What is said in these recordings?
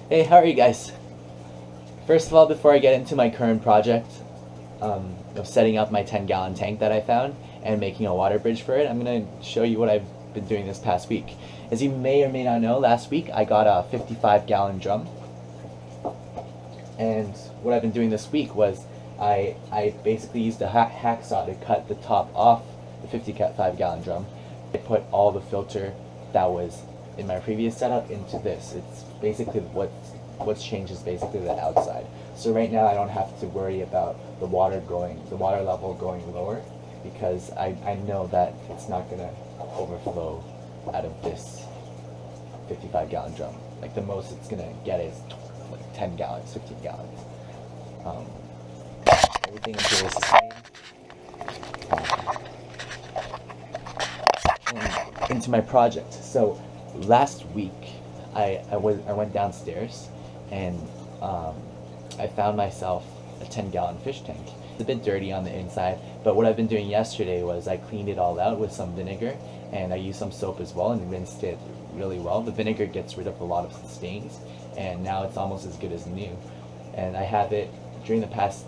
Hey, how are you guys? First of all, before I get into my current project of setting up my 10-gallon tank that I found and making a water bridge for it, I'm going to show you what I've been doing this past week. As you may or may not know, last week I got a 55-gallon drum, and what I've been doing this week was I basically used a hacksaw to cut the top off the 55-gallon drum. I put all the filter that was in my previous setup into this. It's basically what's changed is basically the outside. So right now I don't have to worry about the water level going lower, because I know that it's not gonna overflow out of this 55-gallon drum. Like the most it's gonna get is like 10 gallons, 15 gallons. Um, Everything in here is the same. And into my project. So last week I went downstairs and I found myself a 10-gallon fish tank. It's a bit dirty on the inside, but what I've been doing yesterday was I cleaned it all out with some vinegar, and I used some soap as well and rinsed it really well. The vinegar gets rid of a lot of the stains, and now it's almost as good as new. And I have it during the past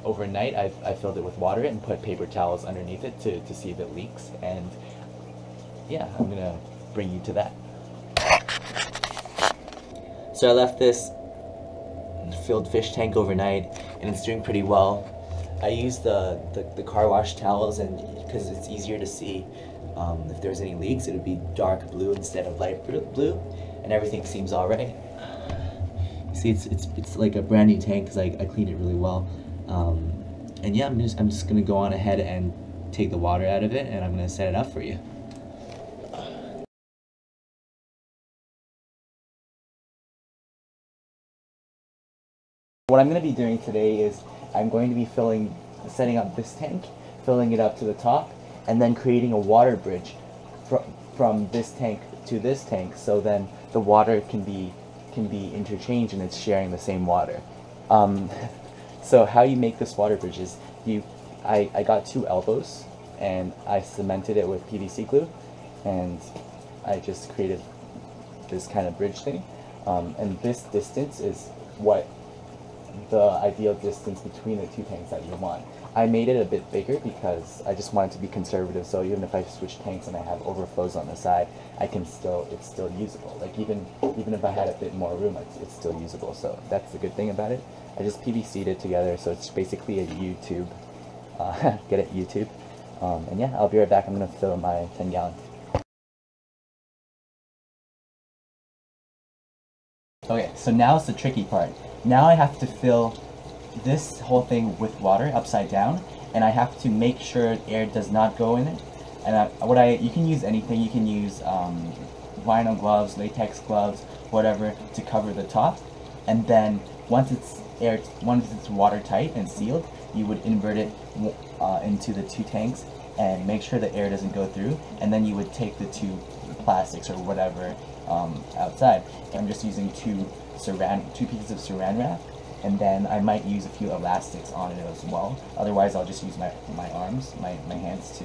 overnight. I filled it with water and put paper towels underneath it to see if it leaks, and yeah, I'm gonna bring you to that. So I left this filled fish tank overnight, and it's doing pretty well. I used the car wash towels, and because it's easier to see if there's any leaks, it would be dark blue instead of light blue, and everything seems all right. You see, it's like a brand new tank because I cleaned it really well. And yeah, I'm just gonna go on ahead and take the water out of it, and I'm gonna set it up for you. What I'm going to be doing today is I'm going to be setting up this tank, filling it up to the top, and then creating a water bridge from this tank to this tank, so then the water can be interchanged and it's sharing the same water. Um, so how you make this water bridge is I got 2 elbows and I cemented it with PVC glue, and I just created this kind of bridge thing. And this distance is what the ideal distance between the 2 tanks that you want. I made it a bit bigger because I just wanted to be conservative, so even if I switch tanks and I have overflows on the side, it's still usable. Like even if I had a bit more room, it's still usable. So that's the good thing about it. I just PVC'd it together, so it's basically a U-tube. Get it, U-tube. And yeah, I'll be right back. I'm gonna fill my 10-gallon. Okay, so now's the tricky part. Now I have to fill this whole thing with water upside down, and I have to make sure air does not go in it. And you can use anything. You can use vinyl gloves, latex gloves, whatever, to cover the top. And then once it's watertight and sealed, you would invert it into the 2 tanks and make sure the air doesn't go through. And then you would take the 2 plastics or whatever outside. I'm just using 2 pieces of saran wrap, and then I might use a few elastics on it as well. Otherwise, I'll just use my arms, my hands to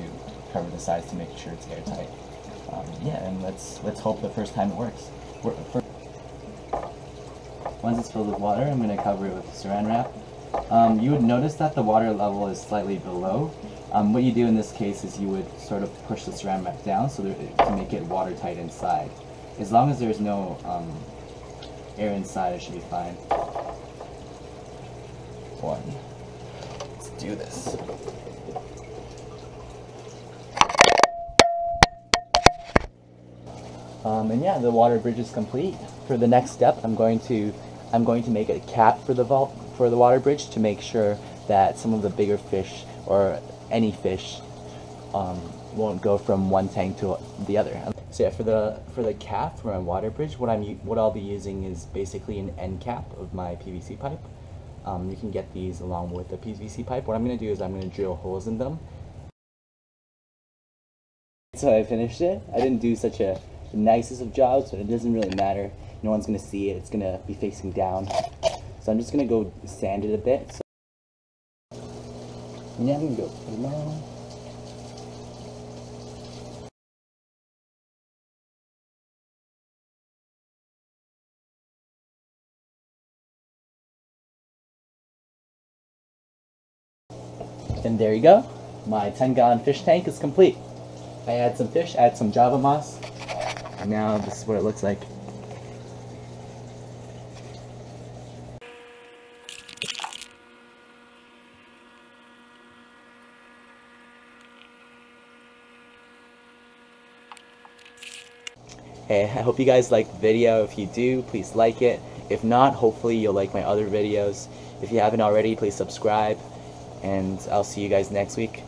cover the sides to make sure it's airtight. Yeah, and let's hope the first time it works. Once it's filled with water, I'm going to cover it with saran wrap. You would notice that the water level is slightly below. What you do in this case is you would sort of push the saran wrap down to make it watertight inside. As long as there's no air inside, it should be fine. Let's do this. And yeah, the water bridge is complete. For the next step, I'm going to make a cap for the water bridge to make sure that some of the bigger fish or any fish won't go from one tank to the other. So yeah, for the cap for my water bridge, what I'll be using is basically an end cap of my PVC pipe. You can get these along with the PVC pipe. What I'm going to do is I'm going to drill holes in them. So I finished it. I didn't do such the nicest of jobs, but it doesn't really matter. No one's going to see it. It's going to be facing down. So I'm just going to go sand it a bit. So yeah, I'm going to go put them on. And there you go. My 10-gallon fish tank is complete. I add some fish, add some Java moss, and now this is what it looks like. Hey, I hope you guys liked the video. If you do, please like it. If not, hopefully you'll like my other videos. If you haven't already, please subscribe, and I'll see you guys next week.